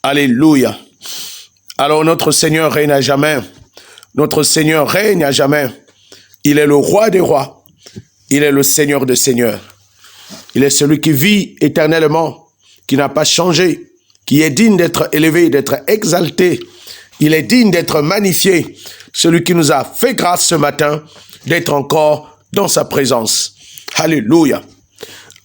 Alléluia. Alors notre Seigneur règne à jamais. Notre Seigneur règne à jamais. Il est le roi des rois. Il est le Seigneur des seigneurs. Il est celui qui vit éternellement, qui n'a pas changé, qui est digne d'être élevé, d'être exalté. Il est digne d'être magnifié. Celui qui nous a fait grâce ce matin d'être encore dans sa présence. Alléluia.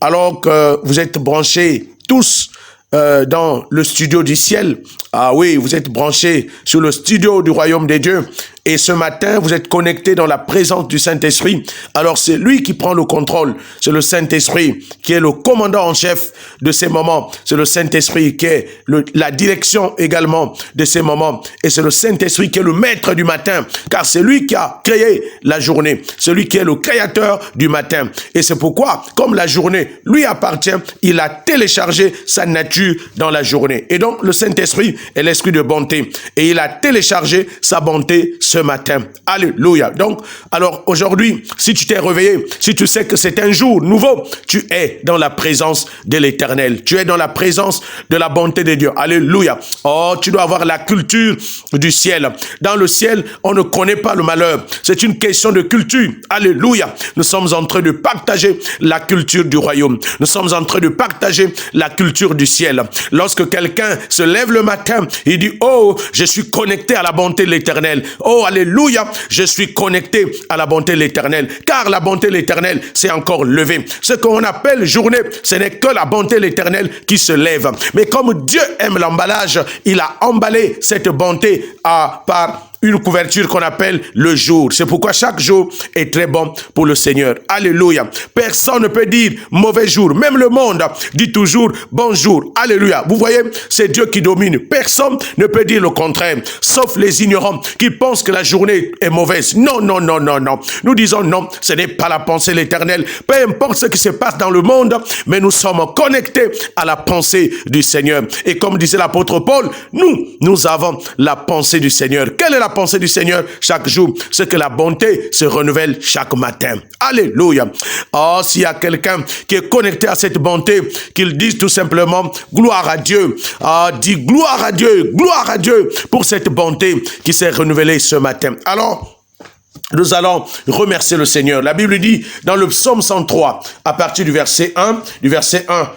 Alors que vous êtes branchés tous dans le studio du ciel. Ah oui, vous êtes branchés sur le studio du royaume des dieux. Et ce matin, vous êtes connectés dans la présence du Saint-Esprit. Alors c'est lui qui prend le contrôle. C'est le Saint-Esprit qui est le commandant en chef de ces moments. C'est le Saint-Esprit qui est la direction également de ces moments. Et c'est le Saint-Esprit qui est le maître du matin. Car c'est lui qui a créé la journée. C'est lui qui est le créateur du matin. Et c'est pourquoi, comme la journée lui appartient, il a téléchargé sa nature dans la journée. Et donc le Saint-Esprit est l'esprit de bonté. Et il a téléchargé sa bonté ce matin. Alléluia. Donc, alors aujourd'hui, si tu t'es réveillé, si tu sais que c'est un jour nouveau, tu es dans la présence de l'Éternel. Tu es dans la présence de la bonté de Dieu. Alléluia. Oh, tu dois avoir la culture du ciel. Dans le ciel, on ne connaît pas le malheur. C'est une question de culture. Alléluia. Nous sommes en train de partager la culture du royaume. Nous sommes en train de partager la culture du ciel. Lorsque quelqu'un se lève le matin, il dit, oh, je suis connecté à la bonté de l'Éternel. Oh, alléluia, je suis connecté à la bonté de l'Éternel, car la bonté de l'Éternel s'est encore levée. Ce qu'on appelle journée, ce n'est que la bonté de l'Éternel qui se lève. Mais comme Dieu aime l'emballage, il a emballé cette bonté par une couverture qu'on appelle le jour. C'est pourquoi chaque jour est très bon pour le Seigneur. Alléluia. Personne ne peut dire mauvais jour. Même le monde dit toujours bonjour. Alléluia. Vous voyez, c'est Dieu qui domine. Personne ne peut dire le contraire, sauf les ignorants qui pensent que la journée est mauvaise. Non, non, non, non, non. Nous disons non, ce n'est pas la pensée de l'Éternel. Peu importe ce qui se passe dans le monde, mais nous sommes connectés à la pensée du Seigneur. Et comme disait l'apôtre Paul, nous avons la pensée du Seigneur. Quelle est la pensée du Seigneur chaque jour? C'est que la bonté se renouvelle chaque matin. Alléluia. Oh, s'il y a quelqu'un qui est connecté à cette bonté, qu'il dise tout simplement gloire à Dieu. Ah, dis gloire à Dieu pour cette bonté qui s'est renouvelée ce matin. Alors, nous allons remercier le Seigneur. La Bible dit dans le psaume 103, à partir du verset 1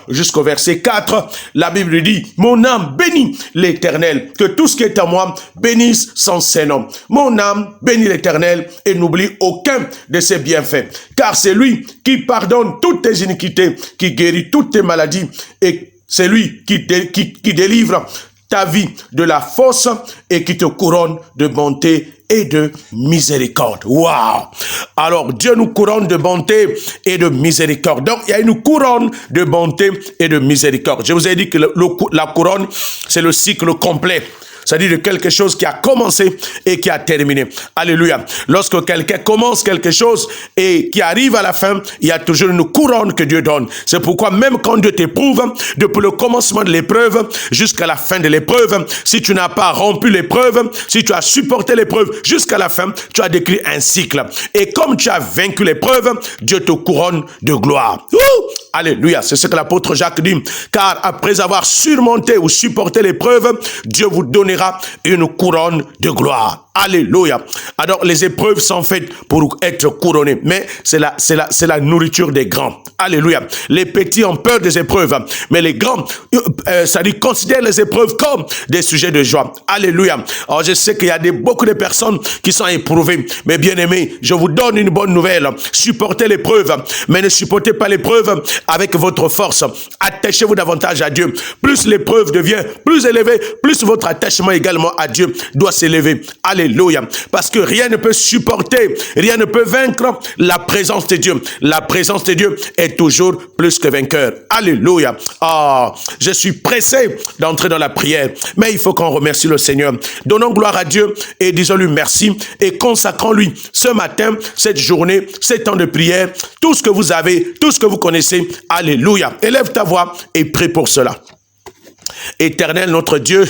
jusqu'au verset 4, la Bible dit, mon âme bénit l'Éternel, que tout ce qui est à moi bénisse son Saint-Nom. Mon âme bénit l'Éternel et n'oublie aucun de ses bienfaits. Car c'est lui qui pardonne toutes tes iniquités, qui guérit toutes tes maladies, et c'est lui qui délivre ta vie de la fosse et qui te couronne de bonté et de miséricorde. Waouh! Alors, Dieu nous couronne de bonté et de miséricorde. Donc, il y a une couronne de bonté et de miséricorde. Je vous ai dit que la couronne, c'est le cycle complet. C'est-à-dire de quelque chose qui a commencé et qui a terminé. Alléluia. Lorsque quelqu'un commence quelque chose et qui arrive à la fin, il y a toujours une couronne que Dieu donne. C'est pourquoi même quand Dieu t'éprouve, depuis le commencement de l'épreuve jusqu'à la fin de l'épreuve, si tu n'as pas rompu l'épreuve, si tu as supporté l'épreuve jusqu'à la fin, tu as décrit un cycle. Et comme tu as vaincu l'épreuve, Dieu te couronne de gloire. Alléluia. C'est ce que l'apôtre Jacques dit. Car après avoir surmonté ou supporté l'épreuve, Dieu vous donnera une couronne de gloire. Alléluia. Alors, les épreuves sont faites pour être couronnées, mais c'est la nourriture des grands. Alléluia. Les petits ont peur des épreuves, mais les grands, ça dit, considèrent les épreuves comme des sujets de joie. Alléluia. Alors, je sais qu'il y a beaucoup de personnes qui sont éprouvées, mais bien aimés, je vous donne une bonne nouvelle. Supportez l'épreuve, mais ne supportez pas l'épreuve avec votre force. Attachez-vous davantage à Dieu. Plus l'épreuve devient plus élevée, plus votre attachement également à Dieu doit s'élever. Alléluia. Parce que rien ne peut supporter, rien ne peut vaincre la présence de Dieu. La présence de Dieu est toujours plus que vainqueur. Alléluia. Ah, je suis pressé d'entrer dans la prière, mais il faut qu'on remercie le Seigneur. Donnons gloire à Dieu et disons-lui merci et consacrons-lui ce matin, cette journée, ces temps de prière, tout ce que vous avez, tout ce que vous connaissez. Alléluia. Élève ta voix et prie pour cela. Éternel notre Dieu,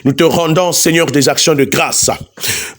nous te rendons, Seigneur, des actions de grâce.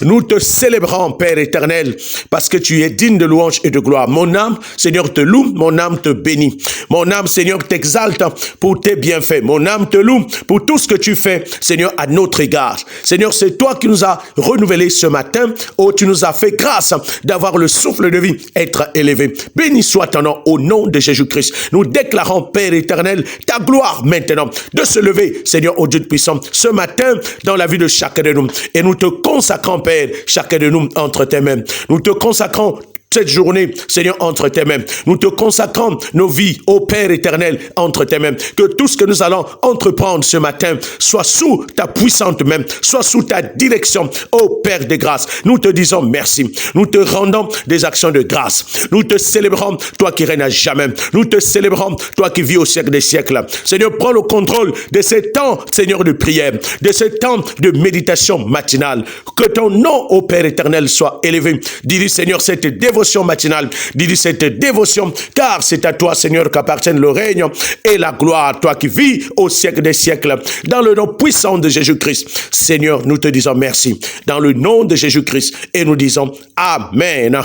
nous te célébrons, Père éternel, parce que tu es digne de louange et de gloire. Mon âme, Seigneur, te loue, mon âme te bénit. Mon âme, Seigneur, t'exalte pour tes bienfaits. Mon âme te loue pour tout ce que tu fais, Seigneur, à notre égard. Seigneur, c'est toi qui nous as renouvelés ce matin. Oh, tu nous as fait grâce d'avoir le souffle de vie, être élevé. Béni soit ton nom au nom de Jésus-Christ. Nous déclarons, Père éternel, ta gloire maintenant de se lever, Seigneur, au Dieu puissant, ce matin dans la vie de chacun de nous. Et nous te consacrons, Père, chacun de nous entre tes mains. Nous te consacrons cette journée, Seigneur, entre tes mains. Nous te consacrons nos vies, ô Père éternel, entre tes mains. Que tout ce que nous allons entreprendre ce matin soit sous ta puissante main, soit sous ta direction, ô Père de grâce. Nous te disons merci. Nous te rendons des actions de grâce. Nous te célébrons, toi qui règnes à jamais. Nous te célébrons, toi qui vis au siècle des siècles. Seigneur, prends le contrôle de ces temps, Seigneur, de prière, de ces temps de méditation matinale. Que ton nom, ô Père éternel, soit élevé. Dis, Seigneur, cette dévotion matinale, dis cette dévotion, car c'est à toi, Seigneur, qu'appartiennent le règne et la gloire, toi qui vis au siècle des siècles, dans le nom puissant de Jésus-Christ. Seigneur, nous te disons merci, dans le nom de Jésus-Christ, et nous disons Amen.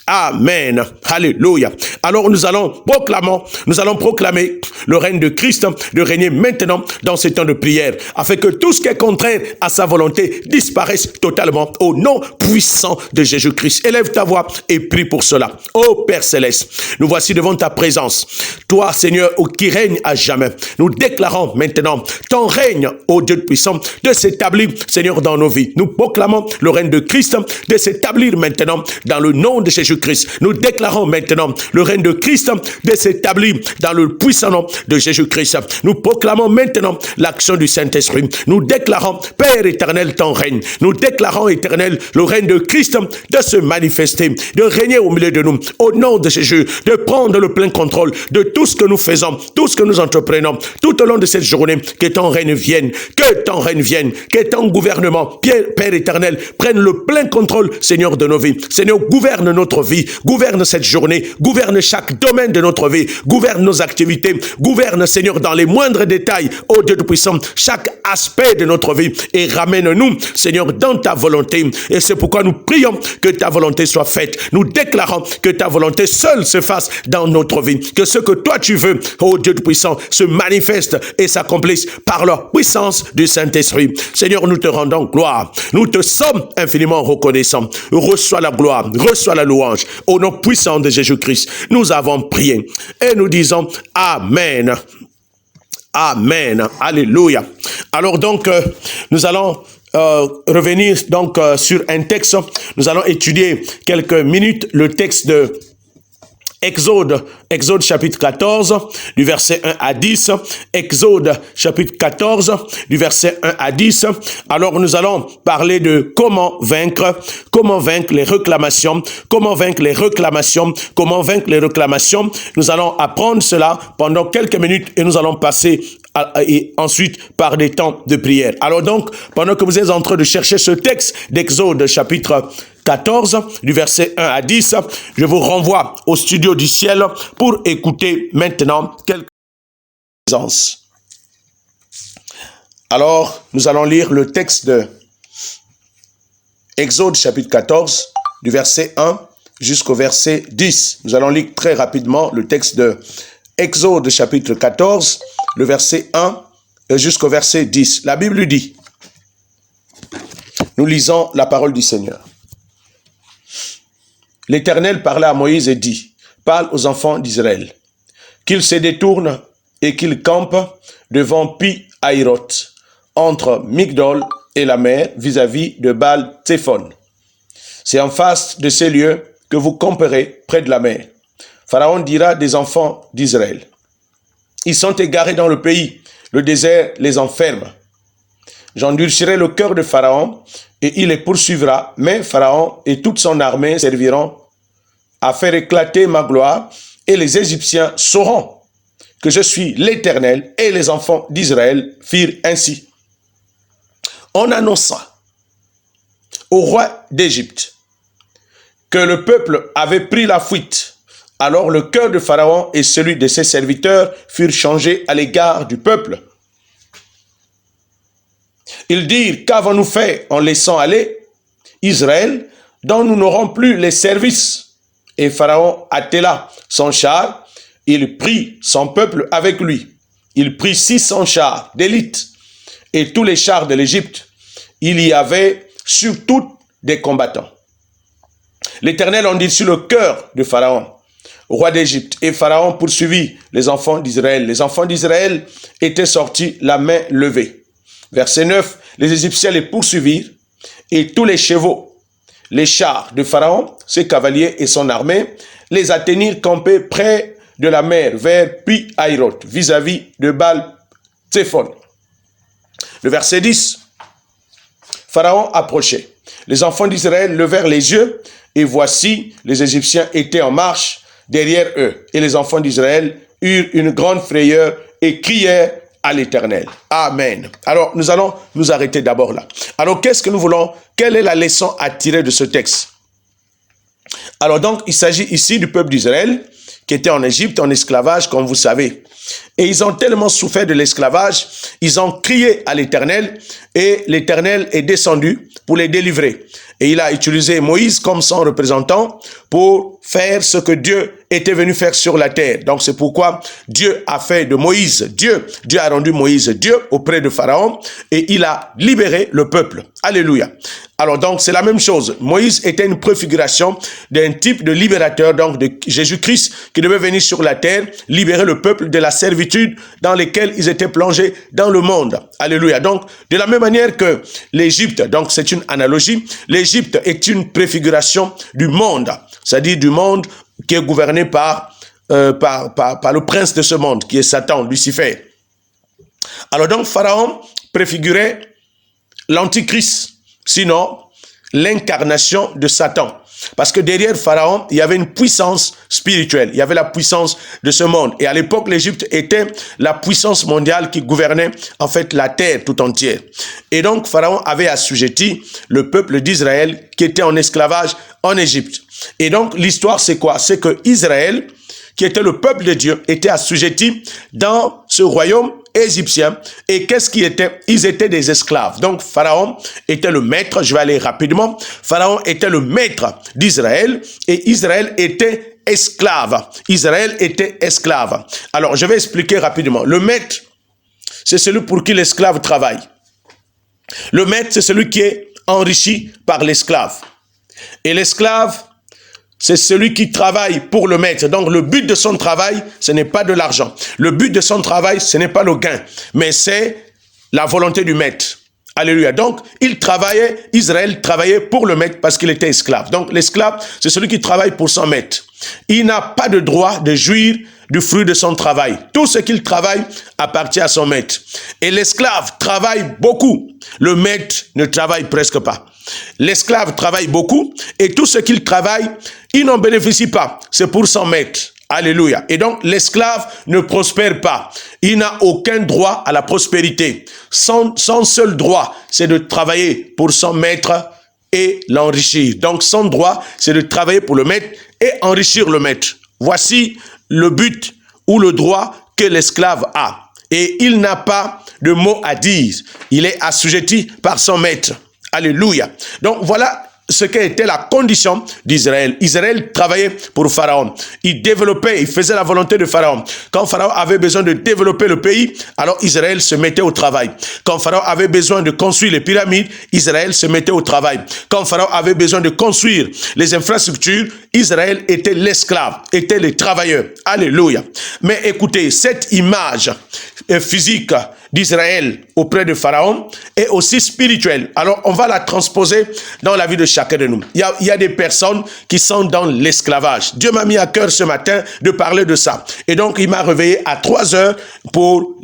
Amen. Alléluia. Alors nous allons proclamer le règne de Christ, de régner maintenant dans ces temps de prière, afin que tout ce qui est contraire à sa volonté disparaisse totalement au nom puissant de Jésus-Christ. Élève ta voix et prie pour cela. Ô Père Céleste, nous voici devant ta présence. Toi, Seigneur, qui règne à jamais. Nous déclarons maintenant ton règne, ô Dieu puissant, de s'établir, Seigneur, dans nos vies. Nous proclamons le règne de Christ de s'établir maintenant dans le nom de Jésus-Christ. Nous déclarons maintenant le règne de Christ de s'établir dans le puissant nom de Jésus-Christ. Nous proclamons maintenant l'action du Saint-Esprit. Nous déclarons, Père éternel, ton règne. Nous déclarons, éternel, le règne de Christ de se manifester, de régner au milieu de nous, au nom de Jésus, de prendre le plein contrôle de tout ce que nous faisons, tout ce que nous entreprenons, tout au long de cette journée. Que ton règne vienne, que ton règne vienne, que ton gouvernement, Père éternel, prenne le plein contrôle, Seigneur, de nos vies. Seigneur, gouverne notre vie, gouverne cette journée, gouverne chaque domaine de notre vie, gouverne nos activités, gouverne, Seigneur, dans les moindres détails, ô Dieu Tout-Puissant, chaque aspect de notre vie, et ramène-nous, Seigneur, dans ta volonté. Et c'est pourquoi nous prions que ta volonté soit faite. Nous déclarons que ta volonté seule se fasse dans notre vie, que ce que toi tu veux, ô Dieu Tout-Puissant, se manifeste et s'accomplisse par la puissance du Saint-Esprit. Seigneur, nous te rendons gloire, nous te sommes infiniment reconnaissants. Reçois la gloire, reçois la louange. Au nom puissant de Jésus-Christ, nous avons prié et nous disons Amen. Amen. Alléluia. Alors donc, nous allons revenir donc sur un texte. Nous allons étudier quelques minutes le texte de Exode chapitre 14, du verset 1 à 10. Exode chapitre 14, du verset 1 à 10. Alors nous allons parler de comment vaincre les réclamations, comment vaincre les réclamations. Nous allons apprendre cela pendant quelques minutes et nous allons passer et ensuite par des temps de prière. Alors donc, pendant que vous êtes en train de chercher ce texte d'Exode chapitre 14, du verset 1 à 10, je vous renvoie au studio du ciel pour écouter maintenant quelques présences. Alors, nous allons lire le texte de Exode chapitre 14, du verset 1 jusqu'au verset 10. Nous allons lire très rapidement le texte de Exode chapitre 14, le verset 1 jusqu'au verset 10. La Bible dit, nous lisons la parole du Seigneur. L'Éternel parla à Moïse et dit, parle aux enfants d'Israël, qu'ils se détournent et qu'ils campent devant Pi-Hahiroth, entre Migdol et la mer, vis-à-vis de Baal-Tséphon. C'est en face de ces lieux que vous camperez près de la mer. Pharaon dira des enfants d'Israël, ils sont égarés dans le pays, le désert les enferme. J'endurcirai le cœur de Pharaon et il les poursuivra, mais Pharaon et toute son armée serviront à faire éclater ma gloire et les Égyptiens sauront que je suis l'Éternel. Et les enfants d'Israël firent ainsi. On annonça au roi d'Égypte que le peuple avait pris la fuite. Alors le cœur de Pharaon et celui de ses serviteurs furent changés à l'égard du peuple. Ils dirent, qu'avons-nous fait en laissant aller? Israël, dont nous n'aurons plus les services. Et Pharaon attela son char, il prit son peuple avec lui. Il prit 600 chars d'élite et tous les chars de l'Égypte. Il y avait surtout des combattants. L'Éternel en dit sur le cœur de Pharaon, roi d'Égypte. Et Pharaon poursuivit les enfants d'Israël. Les enfants d'Israël étaient sortis la main levée. Verset 9, les Égyptiens les poursuivirent et tous les chevaux, les chars de Pharaon, ses cavaliers et son armée, les atteignirent campés près de la mer vers Pi-Hahiroth, vis-à-vis de Baal-Tzephon. Le verset 10, Pharaon approchait. Les enfants d'Israël levèrent les yeux et voici, les Égyptiens étaient en marche derrière eux. Et les enfants d'Israël eurent une grande frayeur et crièrent à l'Éternel. Amen. Alors, nous allons nous arrêter d'abord là. Alors, qu'est-ce que nous voulons? Quelle est la leçon à tirer de ce texte? Alors donc, il s'agit ici du peuple d'Israël qui était en Égypte, en esclavage, comme vous savez. Et ils ont tellement souffert de l'esclavage, ils ont crié à l'Éternel et l'Éternel est descendu pour les délivrer. Et il a utilisé Moïse comme son représentant pour faire ce que Dieu était venu faire sur la terre. Donc c'est pourquoi Dieu a fait de Moïse Dieu. Dieu a rendu Moïse Dieu auprès de Pharaon et il a libéré le peuple. Alléluia. Alors donc c'est la même chose. Moïse était une préfiguration d'un type de libérateur, donc de Jésus-Christ qui devait venir sur la terre, libérer le peuple de la servitude dans laquelle ils étaient plongés dans le monde. Alléluia. Donc de la même manière que l'Égypte, donc c'est une analogie, l'Égypte est une préfiguration du monde, c'est-à-dire du monde qui est gouverné par le prince de ce monde, qui est Satan, Lucifer. Alors donc Pharaon préfigurait l'Antichrist, sinon l'incarnation de Satan. Parce que derrière Pharaon, il y avait une puissance spirituelle, il y avait la puissance de ce monde. Et à l'époque, l'Égypte était la puissance mondiale qui gouvernait en fait la terre tout entière. Et donc Pharaon avait assujetti le peuple d'Israël qui était en esclavage en Égypte. Et donc l'histoire c'est quoi? C'est que Israël, qui était le peuple de Dieu, était assujetti dans ce royaume égyptien. Et qu'est-ce qu'ils étaient? Ils étaient des esclaves. Donc Pharaon était le maître, je vais aller rapidement. Pharaon était le maître d'Israël et Israël était esclave. Israël était esclave. Alors je vais expliquer rapidement. Le maître, c'est celui pour qui l'esclave travaille. Le maître, c'est celui qui est enrichi par l'esclave. Et l'esclave, c'est celui qui travaille pour le maître. Donc, le but de son travail, ce n'est pas de l'argent. Le but de son travail, ce n'est pas le gain, mais c'est la volonté du maître. Alléluia. Donc, Israël travaillait pour le maître parce qu'il était esclave. Donc, l'esclave, c'est celui qui travaille pour son maître. Il n'a pas de droit de jouir du fruit de son travail. Tout ce qu'il travaille appartient à son maître. Et l'esclave travaille beaucoup. Le maître ne travaille presque pas. L'esclave travaille beaucoup et tout ce qu'il travaille, il n'en bénéficie pas. C'est pour son maître. Alléluia. Et donc, l'esclave ne prospère pas. Il n'a aucun droit à la prospérité. Son seul droit, c'est de travailler pour son maître et l'enrichir. Donc, son droit, c'est de travailler pour le maître et enrichir le maître. Voici le but ou le droit que l'esclave a. Et il n'a pas de mot à dire. Il est assujetti par son maître. Alléluia. Donc, voilà ce qu'était la condition d'Israël. Israël travaillait pour Pharaon. Il développait, il faisait la volonté de Pharaon. Quand Pharaon avait besoin de développer le pays, alors Israël se mettait au travail. Quand Pharaon avait besoin de construire les pyramides, Israël se mettait au travail. Quand Pharaon avait besoin de construire les infrastructures, Israël était l'esclave, était le travailleur. Alléluia. Mais écoutez, cette image physique d'Israël auprès de Pharaon est aussi spirituelle. Alors, on va la transposer dans la vie de chacun de nous. Il y a des personnes qui sont dans l'esclavage. Dieu m'a mis à cœur ce matin de parler de ça. Et donc, il m'a réveillé à 3 heures pour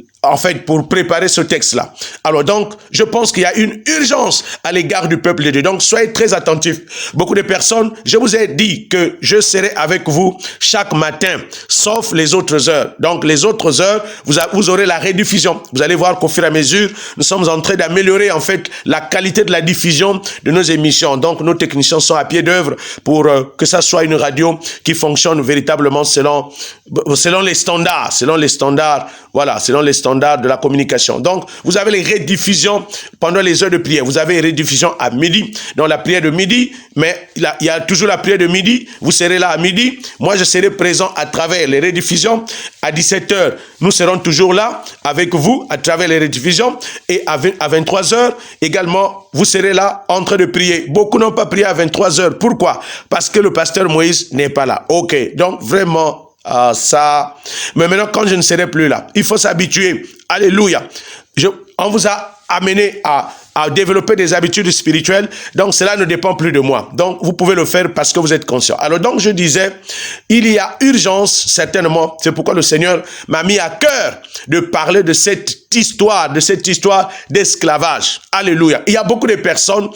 préparer ce texte-là. Alors donc, je pense qu'il y a une urgence à l'égard du peuple de Dieu. Donc, soyez très attentifs. Beaucoup de personnes, je vous ai dit que je serai avec vous chaque matin, sauf les autres heures. Donc, les autres heures, vous aurez la rediffusion. Vous allez voir qu'au fur et à mesure, nous sommes en train d'améliorer, en fait, la qualité de la diffusion de nos émissions. Donc, nos techniciens sont à pied d'œuvre pour que ça soit une radio qui fonctionne véritablement selon les standards. Voilà, selon les standards standard de la communication. Donc, vous avez les rediffusions pendant les heures de prière. Vous avez les rediffusions à midi, dans la prière de midi, mais il y a toujours la prière de midi. Vous serez là à midi. Moi, je serai présent à travers les rediffusions. À 17h, nous serons toujours là avec vous à travers les rediffusions. Et à 23h, également, vous serez là en train de prier. Beaucoup n'ont pas prié à 23h. Pourquoi? Parce que le pasteur Moïse n'est pas là. Ok, donc vraiment, ça... Mais maintenant, quand je ne serai plus là, il faut s'habituer. Alléluia. On vous a amené à développer des habitudes spirituelles, donc cela ne dépend plus de moi. Donc, vous pouvez le faire parce que vous êtes conscient. Alors, donc, je disais, il y a urgence, certainement, c'est pourquoi le Seigneur m'a mis à cœur de parler de cette histoire d'esclavage. Alléluia. Il y a beaucoup de personnes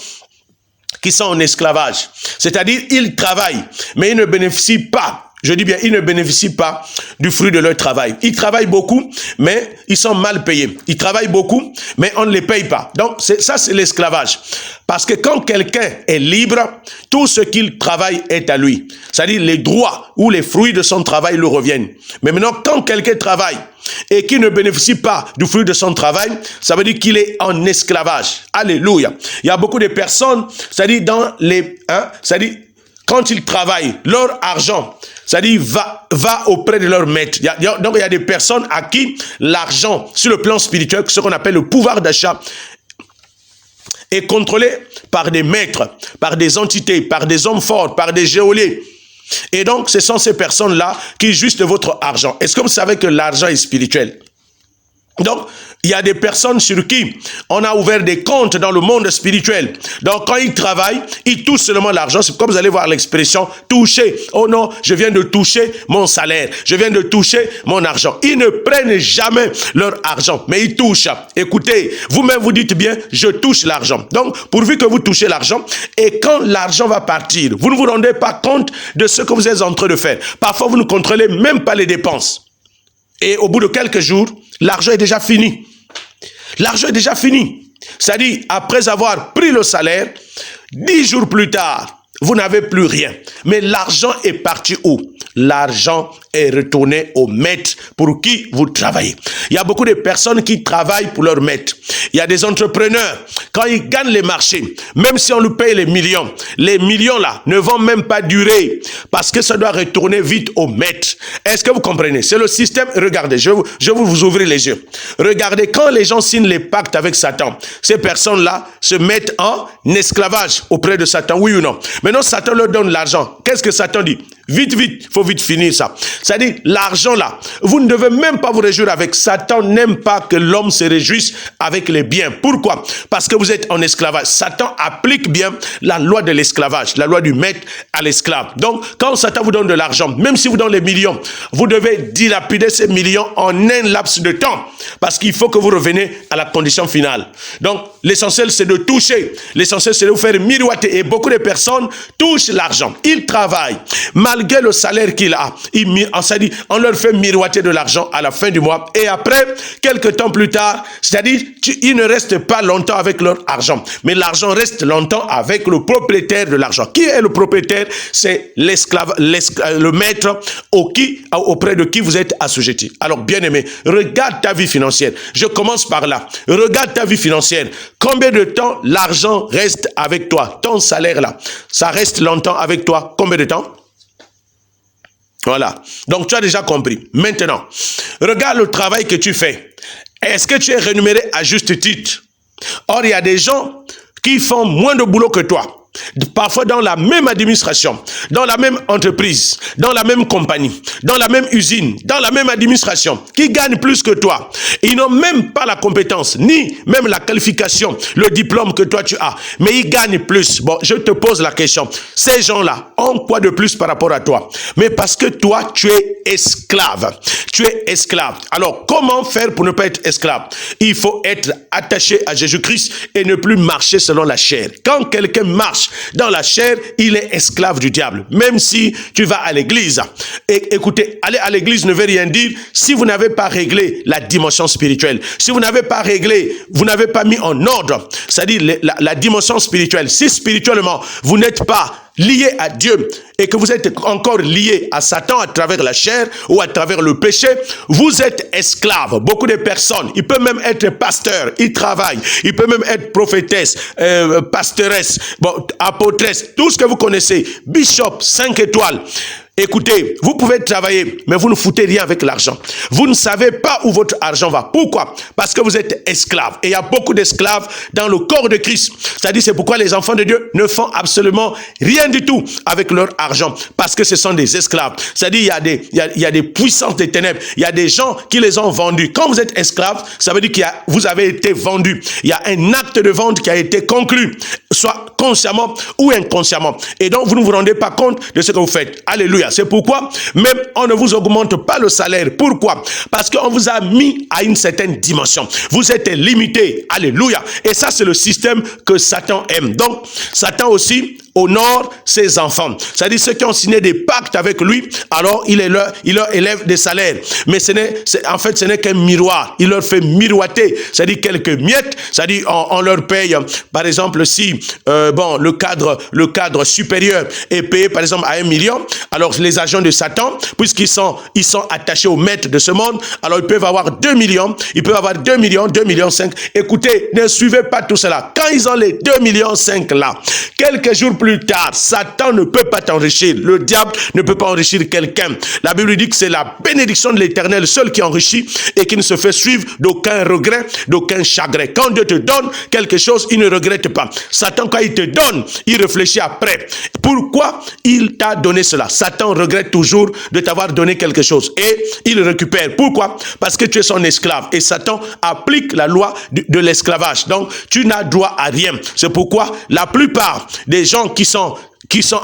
qui sont en esclavage, c'est-à-dire, ils travaillent, mais ils ne bénéficient pas. Je dis bien, ils ne bénéficient pas du fruit de leur travail. Ils travaillent beaucoup, mais ils sont mal payés. Ils travaillent beaucoup, mais on ne les paye pas. Donc, ça, c'est l'esclavage. Parce que quand quelqu'un est libre, tout ce qu'il travaille est à lui. C'est-à-dire, les droits ou les fruits de son travail lui reviennent. Mais maintenant, quand quelqu'un travaille et qui ne bénéficie pas du fruit de son travail, ça veut dire qu'il est en esclavage. Alléluia. Il y a beaucoup de personnes, c'est-à-dire c'est-à-dire, quand ils travaillent, leur argent, c'est-à-dire va auprès de leur maître. Donc il y a des personnes à qui l'argent, sur le plan spirituel, ce qu'on appelle le pouvoir d'achat, est contrôlé par des maîtres, par des entités, par des hommes forts, par des geôliers. Et donc ce sont ces personnes-là qui jouissent de votre argent. Est-ce que vous savez que l'argent est spirituel? Donc, il y a des personnes sur qui on a ouvert des comptes dans le monde spirituel. Donc, quand ils travaillent, ils touchent seulement l'argent. C'est comme vous allez voir l'expression toucher. Oh non, je viens de toucher mon salaire. Je viens de toucher mon argent. Ils ne prennent jamais leur argent, mais ils touchent. Écoutez, vous-même vous dites bien, je touche l'argent. Donc, pourvu que vous touchez l'argent, et quand l'argent va partir, vous ne vous rendez pas compte de ce que vous êtes en train de faire. Parfois, vous ne contrôlez même pas les dépenses. Et au bout de quelques jours, l'argent est déjà fini. L'argent est déjà fini. C'est-à-dire, après avoir pris le salaire, 10 jours plus tard, vous n'avez plus rien. Mais l'argent est parti où? L'argent est retourné au maître pour qui vous travaillez. Il y a beaucoup de personnes qui travaillent pour leur maître. Il y a des entrepreneurs, quand ils gagnent les marchés, même si on leur paye les millions là ne vont même pas durer parce que ça doit retourner vite au maître. Est-ce que vous comprenez? C'est le système. Regardez, je vais vous ouvrir les yeux. Regardez, quand les gens signent les pactes avec Satan, ces personnes-là se mettent en esclavage auprès de Satan, oui ou non? Maintenant, Satan leur donne l'argent. Qu'est-ce que Satan dit? Vite, il faut vite finir ça. C'est-à-dire, l'argent là, vous ne devez même pas vous réjouir avec. Satan n'aime pas que l'homme se réjouisse avec les biens. Pourquoi? Parce que vous êtes en esclavage. Satan applique bien la loi de l'esclavage, la loi du maître à l'esclave. Donc, quand Satan vous donne de l'argent, même si vous donne les millions, vous devez dilapider ces millions en un laps de temps. Parce qu'il faut que vous reveniez à la condition finale. Donc, l'essentiel, c'est de toucher. L'essentiel, c'est de vous faire miroiter. Et beaucoup de personnes touchent l'argent. Ils travaillent. Malgré le salaire qu'il a, on leur fait miroiter de l'argent à la fin du mois. Et après, quelques temps plus tard, c'est-à-dire, ils ne restent pas longtemps avec leur argent. Mais l'argent reste longtemps avec le propriétaire de l'argent. Qui est le propriétaire? C'est l'esclave, le maître auprès de qui vous êtes assujetti. Alors, bien aimé, regarde ta vie financière. Je commence par là. Regarde ta vie financière. Combien de temps l'argent reste avec toi? Ton salaire là, ça reste longtemps avec toi. Combien de temps? Voilà. Donc, tu as déjà compris. Maintenant, regarde le travail que tu fais. Est-ce que tu es rémunéré à juste titre? Or, il y a des gens qui font moins de boulot que toi. Parfois dans la même administration, dans la même entreprise, dans la même compagnie, dans la même usine, dans la même administration, qui gagnent plus que toi. Ils n'ont même pas la compétence, ni même la qualification, le diplôme que toi tu as, mais ils gagnent plus. Bon, je te pose la question, ces gens-là ont quoi de plus par rapport à toi? Mais parce que toi, tu es esclave. Tu es esclave. Alors, comment faire pour ne pas être esclave? Il faut être attaché à Jésus-Christ et ne plus marcher selon la chair. Quand quelqu'un marche dans la chair, il est esclave du diable. Même si tu vas à l'église. Et écoutez, aller à l'église ne veut rien dire si vous n'avez pas réglé la dimension spirituelle. Si vous n'avez pas réglé, vous n'avez pas mis en ordre, c'est-à-dire la dimension spirituelle. Si spirituellement, vous n'êtes pas lié à Dieu et que vous êtes encore lié à Satan à travers la chair ou à travers le péché, vous êtes esclave. Beaucoup de personnes, il peut même être pasteur, il travaille, il peut même être prophétesse, pastoresse, bon, apôtresse, tout ce que vous connaissez, bishop, 5 étoiles. Écoutez, vous pouvez travailler, mais vous ne foutez rien avec l'argent. Vous ne savez pas où votre argent va. Pourquoi? Parce que vous êtes esclave. Et il y a beaucoup d'esclaves dans le corps de Christ. C'est-à-dire, c'est pourquoi les enfants de Dieu ne font absolument rien du tout avec leur argent. Parce que ce sont des esclaves. C'est-à-dire, il y a des puissances des ténèbres. Il y a des gens qui les ont vendus. Quand vous êtes esclave, ça veut dire que vous avez été vendu. Il y a un acte de vente qui a été conclu, soit consciemment ou inconsciemment. Et donc, vous ne vous rendez pas compte de ce que vous faites. Alléluia. C'est pourquoi même on ne vous augmente pas le salaire. Pourquoi? Parce qu'on vous a mis à une certaine dimension. Vous êtes limité. Alléluia. Et ça, c'est le système que Satan aime. Donc, Satan aussi honore ses enfants. C'est-à-dire ceux qui ont signé des pactes avec lui, alors il leur élève des salaires. Mais en fait, ce n'est qu'un miroir. Il leur fait miroiter. C'est-à-dire quelques miettes. C'est-à-dire on leur paye, par exemple, si le cadre supérieur est payé, par exemple, à 1 million, alors les agents de Satan, puisqu'ils sont attachés au maître de ce monde, alors ils peuvent avoir 2 millions, ils peuvent avoir 2 millions, 2 millions 5. Écoutez, ne suivez pas tout cela. Quand ils ont les 2 millions 5 là, quelques jours plus tard, Satan ne peut pas t'enrichir. Le diable ne peut pas enrichir quelqu'un. La Bible dit que c'est la bénédiction de l'Éternel seul qui enrichit et qui ne se fait suivre d'aucun regret, d'aucun chagrin. Quand Dieu te donne quelque chose, il ne regrette pas. Satan, quand il te donne, il réfléchit après. Pourquoi il t'a donné cela? Satan regrette toujours de t'avoir donné quelque chose et il récupère. Pourquoi? Parce que tu es son esclave et Satan applique la loi de l'esclavage. Donc, tu n'as droit à rien. C'est pourquoi la plupart des gens qui sont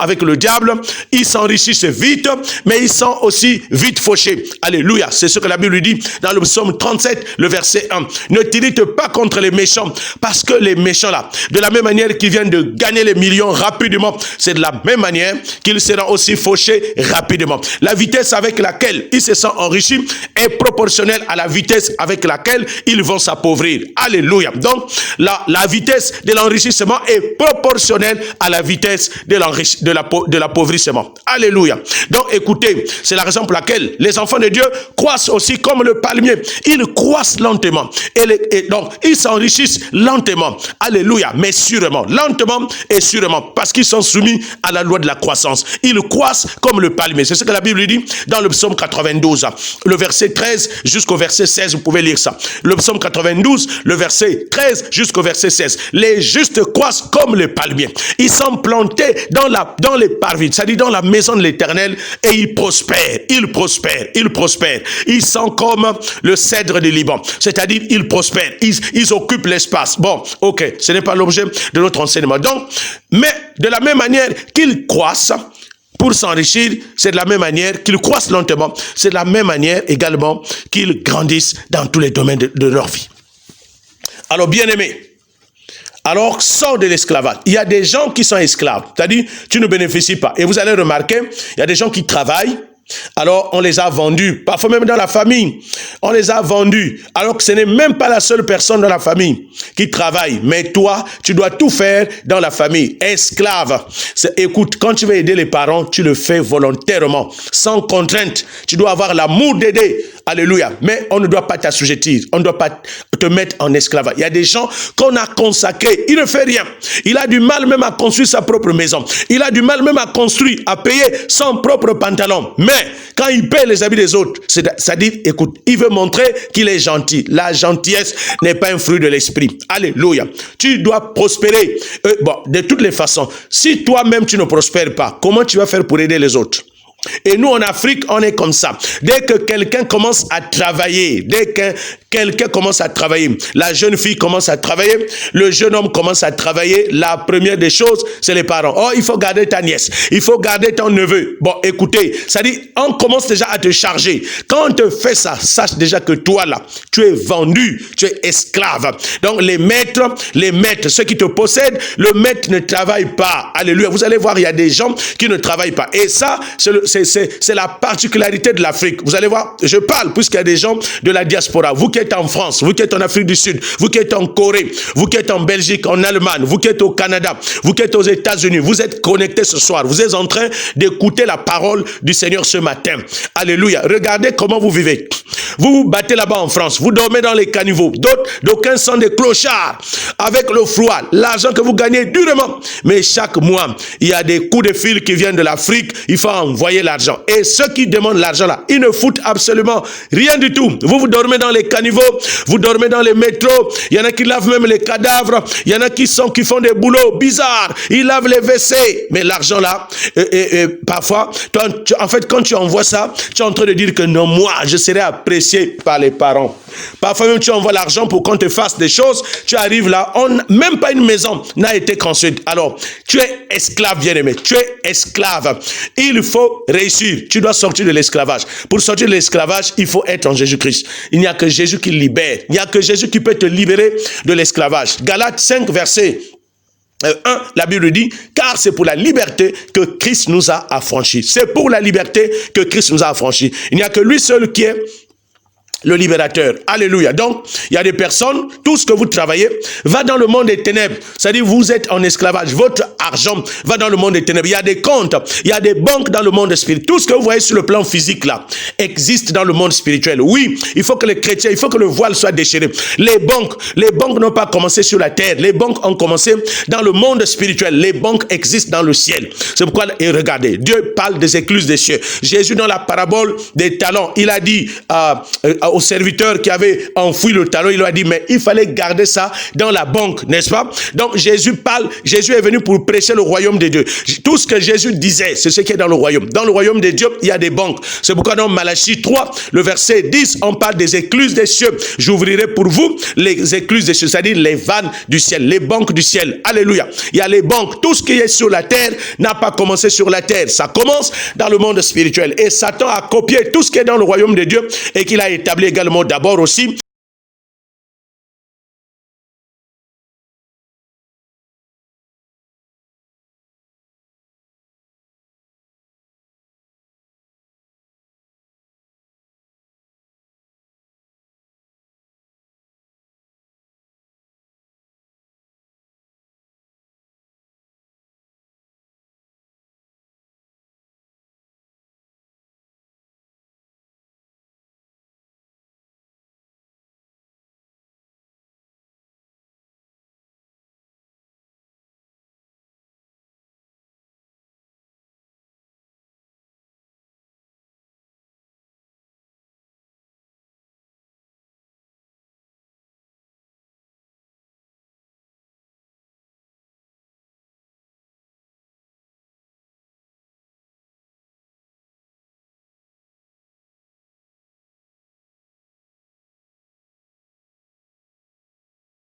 avec le diable, ils s'enrichissent vite, mais ils sont aussi vite fauchés. Alléluia. C'est ce que la Bible dit dans le psaume 37, le verset 1. Ne t'irrite pas contre les méchants, parce que les méchants là, de la même manière qu'ils viennent de gagner les millions rapidement, c'est de la même manière qu'ils seront aussi fauchés rapidement. La vitesse avec laquelle ils se sont enrichis est proportionnelle à la vitesse avec laquelle ils vont s'appauvrir. Alléluia. Donc, la vitesse de l'enrichissement est proportionnelle à la vitesse de l'appauvrissement. Alléluia. Donc écoutez, c'est la raison pour laquelle les enfants de Dieu croissent aussi comme le palmier. Ils croissent lentement. Et donc, ils s'enrichissent lentement. Alléluia. Mais sûrement. Lentement et sûrement. Parce qu'ils sont soumis à la loi de la croissance. Ils croissent comme le palmier. C'est ce que la Bible dit dans le psaume 92. Le verset 13 jusqu'au verset 16. Vous pouvez lire ça. Le psaume 92, le verset 13 jusqu'au verset 16. Les justes croissent comme le palmier. Ils sont plantés dans les parvis, c'est-à-dire dans la maison de l'Éternel, et ils prospèrent. Ils sont comme le cèdre du Liban, c'est-à-dire ils prospèrent, ils occupent l'espace. Bon, ok, ce n'est pas l'objet de notre enseignement. Donc, mais de la même manière qu'ils croissent pour s'enrichir, c'est de la même manière qu'ils croissent lentement, c'est de la même manière également qu'ils grandissent dans tous les domaines de leur vie. Alors, bien-aimés, alors, sors de l'esclavage. Il y a des gens qui sont esclaves, c'est-à-dire tu ne bénéficies pas. Et vous allez remarquer, il y a des gens qui travaillent, alors on les a vendus, parfois même dans la famille, on les a vendus, alors que ce n'est même pas la seule personne dans la famille qui travaille, mais toi, tu dois tout faire dans la famille. Esclave, écoute, quand tu veux aider les parents, tu le fais volontairement, sans contrainte, tu dois avoir l'amour d'aider, alléluia, mais on ne doit pas t'assujettir, on ne doit pas te mettre en esclavage. Il y a des gens qu'on a consacrés, il ne fait rien, il a du mal même à construire sa propre maison, il a du mal même à construire, à payer son propre pantalon, mais quand il paie les habits des autres, c'est-à-dire, écoute, il veut montrer qu'il est gentil. La gentillesse n'est pas un fruit de l'esprit. Alléluia. Tu dois prospérer. De toutes les façons, si toi-même tu ne prospères pas, comment tu vas faire pour aider les autres? Et nous, en Afrique, on est comme ça. Dès que quelqu'un commence à travailler, la jeune fille commence à travailler, le jeune homme commence à travailler, la première des choses, c'est les parents. Oh, il faut garder ta nièce, il faut garder ton neveu. Bon, écoutez, ça dit, on commence déjà à te charger. Quand on te fait ça, sache déjà que toi, là, tu es vendu, tu es esclave. Donc, les maîtres, ceux qui te possèdent, le maître ne travaille pas. Alléluia. Vous allez voir, il y a des gens qui ne travaillent pas. Et ça, c'est c'est la particularité de l'Afrique. Vous allez voir, je parle puisqu'il y a des gens de la diaspora. Vous qui êtes en France, vous qui êtes en Afrique du Sud, vous qui êtes en Corée, vous qui êtes en Belgique, en Allemagne, vous qui êtes au Canada, vous qui êtes aux États-Unis, vous êtes connectés ce soir. Vous êtes en train d'écouter la parole du Seigneur ce matin. Alléluia. Regardez comment vous vivez. Vous vous battez là-bas en France, vous dormez dans les caniveaux, d'aucuns sont des clochards avec le froid, l'argent que vous gagnez durement. Mais chaque mois, il y a des coups de fil qui viennent de l'Afrique, il faut envoyer l'argent. Et ceux qui demandent l'argent là, ils ne foutent absolument rien du tout. Vous dormez dans les caniveaux, vous dormez dans les métros, il y en a qui lavent même les cadavres, il y en a qui font des boulots bizarres, ils lavent les WC. Mais l'argent là, parfois, en fait, quand tu envoies ça, tu es en train de dire que non, moi, je serai apprécié par les parents. Parfois même tu envoies l'argent pour qu'on te fasse des choses, tu arrives là, même pas une maison n'a été construite. Alors, tu es esclave, bien-aimé, tu es esclave. Il faut réussir, tu dois sortir de l'esclavage. Pour sortir de l'esclavage, il faut être en Jésus-Christ. Il n'y a que Jésus qui libère, il n'y a que Jésus qui peut te libérer de l'esclavage. Galates 5, verset 1, la Bible dit, car c'est pour la liberté que Christ nous a affranchis. C'est pour la liberté que Christ nous a affranchis. Il n'y a que lui seul qui est le libérateur. Alléluia. Donc, il y a des personnes, tout ce que vous travaillez va dans le monde des ténèbres. C'est-à-dire, vous êtes en esclavage. Votre argent va dans le monde des ténèbres. Il y a des comptes, il y a des banques dans le monde spirituel. Tout ce que vous voyez sur le plan physique là, existe dans le monde spirituel. Oui, il faut que les chrétiens, il faut que le voile soit déchiré. Les banques n'ont pas commencé sur la terre. Les banques ont commencé dans le monde spirituel. Les banques existent dans le ciel. C'est pourquoi, et regardez, Dieu parle des écluses des cieux. Jésus, dans la parabole des talents, il a dit au serviteur qui avait enfoui le talent, il lui a dit, mais il fallait garder ça dans la banque, n'est-ce pas? Donc Jésus est venu pour prêcher le royaume de Dieu. Tout ce que Jésus disait, c'est ce qui est dans le royaume. Dans le royaume de Dieu, il y a des banques. C'est pourquoi dans Malachie 3, le verset 10, on parle des écluses des cieux. J'ouvrirai pour vous les écluses des cieux, c'est-à-dire les vannes du ciel, les banques du ciel. Alléluia. Il y a les banques. Tout ce qui est sur la terre n'a pas commencé sur la terre. Ça commence dans le monde spirituel. Et Satan a copié tout ce qui est dans le royaume de Dieu et qu'il a établi également d'abord aussi